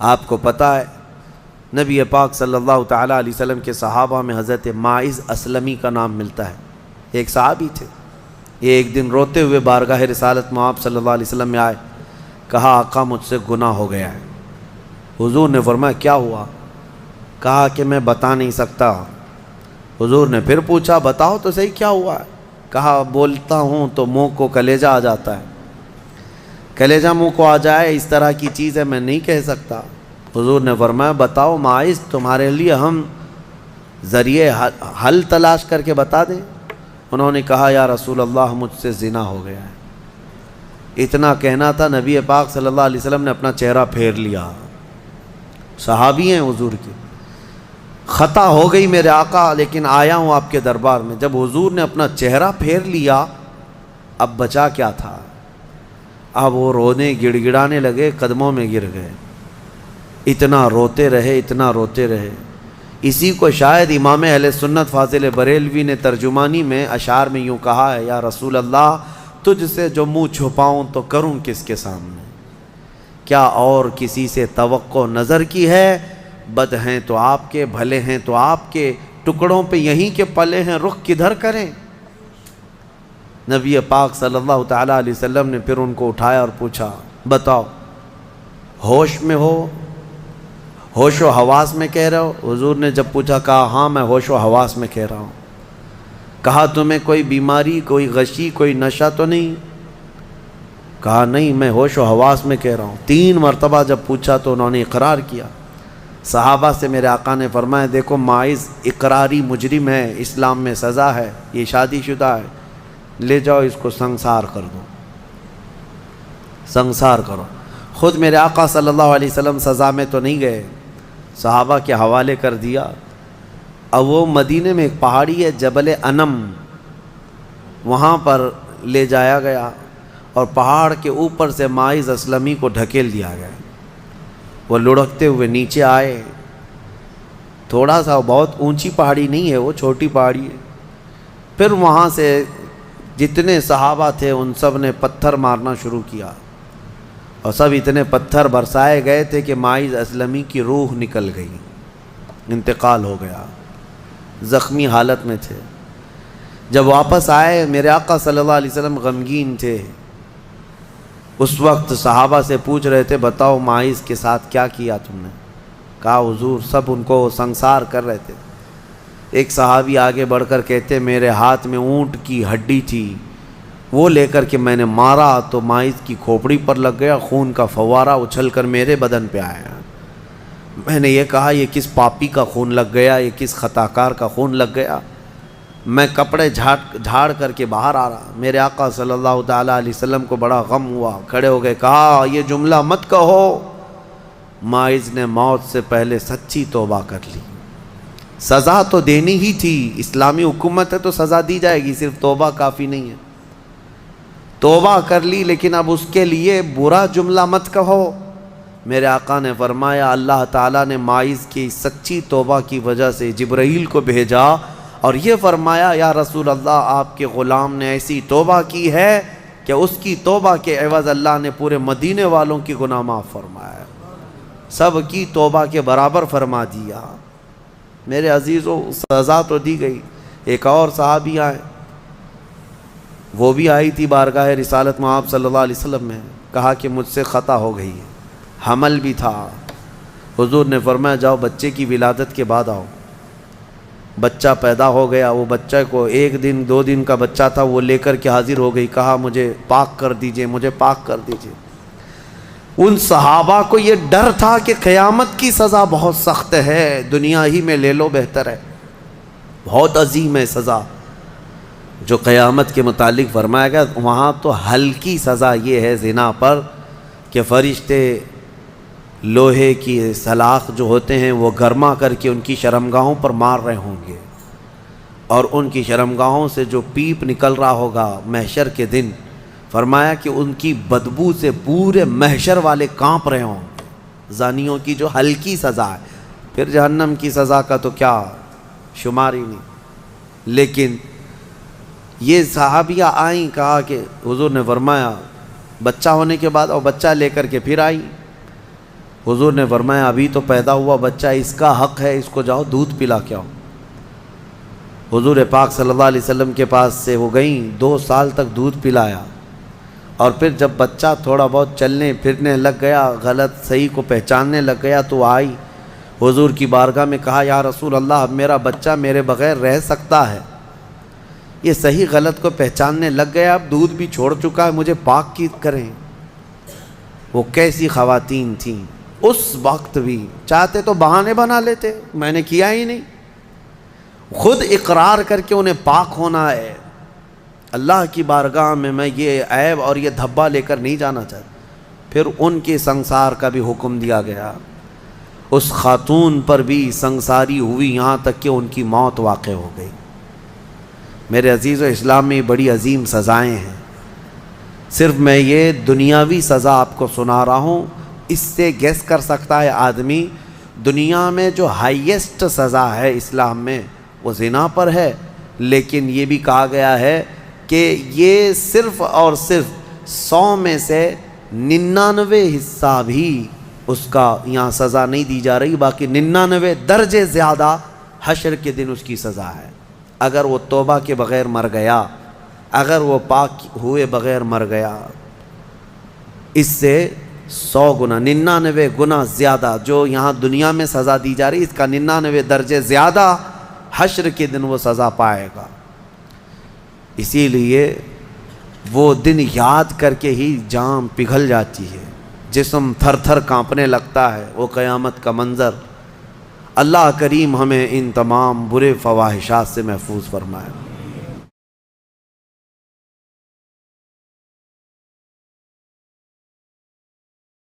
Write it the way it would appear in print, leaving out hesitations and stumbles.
آپ کو پتہ ہے نبی پاک صلی اللہ تعالیٰ علیہ وسلم کے صحابہ میں حضرت ماعز اسلمی کا نام ملتا ہے. ایک صحابی تھے. یہ ایک دن روتے ہوئے بارگاہ رسالت میں آپ صلی اللہ علیہ وسلم میں آئے. کہا آقا مجھ سے گناہ ہو گیا ہے. حضور نے فرمایا کیا ہوا؟ کہا کہ میں بتا نہیں سکتا. حضور نے پھر پوچھا بتاؤ تو صحیح کیا ہوا ہے؟ کہا بولتا ہوں تو منہ کو کلیجہ آ جاتا ہے. کلیجہ منہ کو آ جائے اس طرح کی چیز ہے میں نہیں کہہ سکتا. حضور نے فرمایا بتاؤ ماعز تمہارے لیے ہم ذریعے حل تلاش کر کے بتا دیں. انہوں نے کہا یا رسول اللہ مجھ سے زنا ہو گیا ہے. اتنا کہنا تھا نبی پاک صلی اللہ علیہ وسلم نے اپنا چہرہ پھیر لیا. صحابی ہیں حضور کے. خطا ہو گئی میرے آقا لیکن آیا ہوں آپ کے دربار میں. جب حضور نے اپنا چہرہ پھیر لیا اب بچا کیا تھا؟ اب وہ رونے گڑ گڑانے لگے, قدموں میں گر گئے. اتنا روتے رہے اتنا روتے رہے. اسی کو شاید امام اہل سنت فاضل بریلوی نے ترجمانی میں اشعار میں یوں کہا ہے یا رسول اللہ تجھ سے جو منہ چھپاؤں تو کروں کس کے سامنے. کیا اور کسی سے توقع نظر کی ہے؟ بد ہیں تو آپ کے, بھلے ہیں تو آپ کے, ٹکڑوں پہ یہیں کے پلے ہیں, رخ کدھر کریں؟ نبی پاک صلی اللہ تعالیٰ علیہ وسلم نے پھر ان کو اٹھایا اور پوچھا بتاؤ ہوش میں ہو, ہوش و حواس میں کہہ رہے ہو؟ حضور نے جب پوچھا کہا ہاں میں ہوش و حواس میں کہہ رہا ہوں. کہا تمہیں کوئی بیماری, کوئی غشی, کوئی نشہ تو نہیں؟ کہا نہیں میں ہوش و حواس میں کہہ رہا ہوں. 3 مرتبہ جب پوچھا تو انہوں نے اقرار کیا. صحابہ سے میرے آقا نے فرمایا دیکھو ماعز اقراری مجرم ہے, اسلام میں سزا ہے, یہ شادی شدہ ہے, لے جاؤ اس کو سنسار کر دو, سنسار کرو. خود میرے آقا صلی اللہ علیہ وسلم سزا میں تو نہیں گئے, صحابہ کے حوالے کر دیا. اب وہ مدینے میں ایک پہاڑی ہے جبل انم, وہاں پر لے جایا گیا اور پہاڑ کے اوپر سے ماعز اسلمی کو ڈھکیل دیا گیا. وہ لڑکتے ہوئے نیچے آئے. تھوڑا سا, بہت اونچی پہاڑی نہیں ہے وہ, چھوٹی پہاڑی ہے. پھر وہاں سے جتنے صحابہ تھے ان سب نے پتھر مارنا شروع کیا اور سب اتنے پتھر برسائے گئے تھے کہ ماعز اسلمی کی روح نکل گئی, انتقال ہو گیا, زخمی حالت میں تھے. جب واپس آئے میرے آقا صلی اللہ علیہ وسلم غمگین تھے. اس وقت صحابہ سے پوچھ رہے تھے بتاؤ ماعز کے ساتھ کیا کیا تم نے؟ کہا حضور سب ان کو سنسار کر رہے تھے. ایک صحابی آگے بڑھ کر کہتے میرے ہاتھ میں اونٹ کی ہڈی تھی, وہ لے کر کے میں نے مارا تو ماعز کی کھوپڑی پر لگ گیا, خون کا فوارہ اچھل کر میرے بدن پہ آیا. میں نے یہ کہا یہ کس پاپی کا خون لگ گیا, یہ کس خطاکار کا خون لگ گیا. میں کپڑے جھاڑ کر کے باہر آ رہا. میرے آقا صلی اللہ تعالیٰ علیہ وسلم کو بڑا غم ہوا, کھڑے ہو گئے, کہا یہ جملہ مت کہو, ماعز نے موت سے پہلے سچی توبہ کر لی. سزا تو دینی ہی تھی, اسلامی حکومت ہے تو سزا دی جائے گی, صرف توبہ کافی نہیں ہے. توبہ کر لی لیکن اب اس کے لیے برا جملہ مت کہو. میرے آقا نے فرمایا اللہ تعالیٰ نے ماعز کی سچی توبہ کی وجہ سے جبرائیل کو بھیجا اور یہ فرمایا یا رسول اللہ آپ کے غلام نے ایسی توبہ کی ہے کہ اس کی توبہ کے عوض اللہ نے پورے مدینے والوں کی گناہ معاف فرمایا, سب کی توبہ کے برابر فرما دیا. میرے عزیزو سزا تو دی گئی. ایک اور صحابی آئے, وہ بھی آئی تھی بارگاہ رسالت میں آپ صلی اللہ علیہ وسلم میں, کہا کہ مجھ سے خطا ہو گئی ہے, حمل بھی تھا. حضور نے فرمایا جاؤ بچے کی ولادت کے بعد آؤ. بچہ پیدا ہو گیا, وہ بچہ کو 1 دن 2 دن کا بچہ تھا, وہ لے کر کے حاضر ہو گئی, کہا مجھے پاک کر دیجئے, مجھے پاک کر دیجئے. ان صحابہ کو یہ ڈر تھا کہ قیامت کی سزا بہت سخت ہے, دنیا ہی میں لے لو بہتر ہے, بہت عظیم ہے سزا. جو قیامت کے متعلق فرمایا گیا وہاں تو ہلکی سزا یہ ہے زنا پر کہ فرشتے لوہے کی سلاخ جو ہوتے ہیں وہ گرما کر کے ان کی شرمگاہوں پر مار رہے ہوں گے, اور ان کی شرمگاہوں سے جو پیپ نکل رہا ہوگا محشر کے دن, فرمایا کہ ان کی بدبو سے پورے محشر والے کانپ رہے ہوں گے. زانیوں کی جو ہلکی سزا ہے, پھر جہنم کی سزا کا تو کیا شمار ہی نہیں. لیکن یہ صحابیہ آئیں, کہا کہ حضور نے فرمایا بچہ ہونے کے بعد, اور بچہ لے کر کے پھر آئی. حضور نے فرمایا ابھی تو پیدا ہوا بچہ، اس کا حق ہے، اس کو جاؤ دودھ پلا کے آؤ۔ حضور پاک صلی اللہ علیہ وسلم کے پاس سے وہ گئیں، 2 سال تک دودھ پلایا، اور پھر جب بچہ تھوڑا بہت چلنے پھرنے لگ گیا، غلط صحیح کو پہچاننے لگ گیا، تو آئی حضور کی بارگاہ میں، کہا یا رسول اللہ اب میرا بچہ میرے بغیر رہ سکتا ہے، یہ صحیح غلط کو پہچاننے لگ گیا، اب دودھ بھی چھوڑ چکا ہے، مجھے پاک کی کریں۔ وہ کیسی خواتین تھیں اس وقت بھی، چاہتے تو بہانے بنا لیتے، میں نے کیا ہی نہیں، خود اقرار کر کے انہیں پاک ہونا ہے، اللہ کی بارگاہ میں یہ عیب اور یہ دھبا لے کر نہیں جانا چاہتا۔ پھر ان کے سنسار کا بھی حکم دیا گیا، اس خاتون پر بھی سنساری ہوئی، یہاں تک کہ ان کی موت واقع ہو گئی۔ میرے عزیز و اسلام میں بڑی عظیم سزائیں ہیں، صرف میں یہ دنیاوی سزا آپ کو سنا رہا ہوں، اس سے گیس کر سکتا ہے آدمی دنیا میں جو ہائیسٹ سزا ہے اسلام میں وہ زنا پر ہے، لیکن یہ بھی کہا گیا ہے کہ یہ صرف اور صرف 100 میں سے 99 حصہ بھی اس کا یہاں سزا نہیں دی جا رہی، باقی 99 درجے زیادہ حشر کے دن اس کی سزا ہے۔ اگر وہ توبہ کے بغیر مر گیا، اگر وہ پاک ہوئے بغیر مر گیا، اس سے 100 گنا 99 گنا زیادہ جو یہاں دنیا میں سزا دی جا رہی، اس کا 99 درجے زیادہ حشر کے دن وہ سزا پائے گا۔ اسی لیے وہ دن یاد کر کے ہی جان پگھل جاتی ہے، جسم تھر تھر کانپنے لگتا ہے، وہ قیامت کا منظر۔ اللہ کریم ہمیں ان تمام برے فواحشات سے محفوظ فرمائے۔